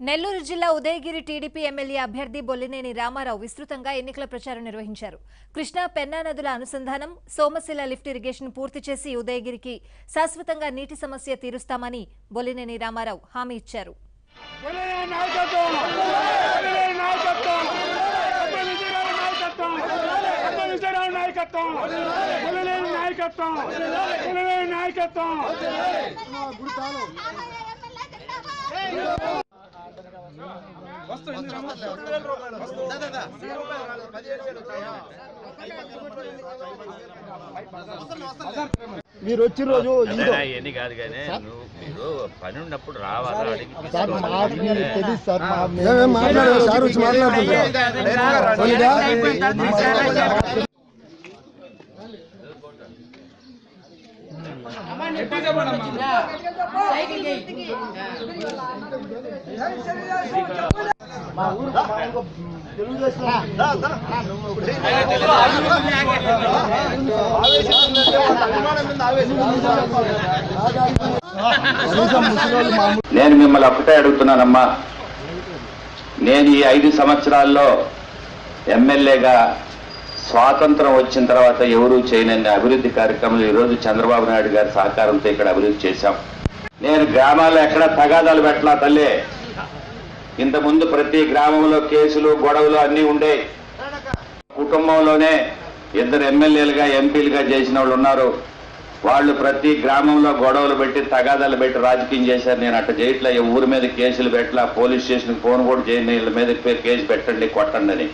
నెల్లూరు జిల్లా Udayagiri TDP MLA అభ్యర్థి బొల్లినేని రామారావు విస్తృతంగా ఎన్నికల ప్రచారం నిర్వహించారు. కృష్ణా పెన్నా నదుల అనుసంధానం, సోమశిల లిఫ్ట్ ఇరిగేషన్ పూర్తి చేసి ఉదయగిరికి శాశ్వతంగా నీటి సమస్య తీరుస్తామని బొల్లినేని రామారావు హామీ ఇచ్చారు. మీరు వచ్చిన రోజు ఎన్ని కాదు కానీ మీరు పని ఉన్నప్పుడు రావాలి. నేను మిమ్మల్ని ఒక్కటే అడుగుతున్నానమ్మా, నేను ఈ 5 సంవత్సరాల్లో ఎమ్మెల్యేగా స్వాతంత్రం వచ్చిన తర్వాత ఎవరూ చేయనన్ని అభివృద్ధి కార్యక్రమాలు ఈరోజు చంద్రబాబు నాయుడు గారి సహకారంతో ఇక్కడ అభివృద్ధి చేశాం. నేను గ్రామాల్లో ఎక్కడ తగాదాలు పెట్టలా తల్లి. ఇంతకుముందు ప్రతి గ్రామంలో కేసులు గొడవలు అన్నీ ఉండే. కుటుంబంలోనే 2 ఎమ్మెల్యేలుగా ఎంపీలుగా చేసిన వాళ్ళు ఉన్నారు. వాళ్ళు ప్రతి గ్రామంలో గొడవలు పెట్టి తగాదాలు పెట్టి రాజకీయం చేశారు. నేను అట్లా చేయట్లా, ఊరి మీద కేసులు పెట్టలా, పోలీస్ స్టేషన్కి ఫోన్ కూడా చేయని, వీళ్ళ మీద కేసు పెట్టండి కొట్టండి అని.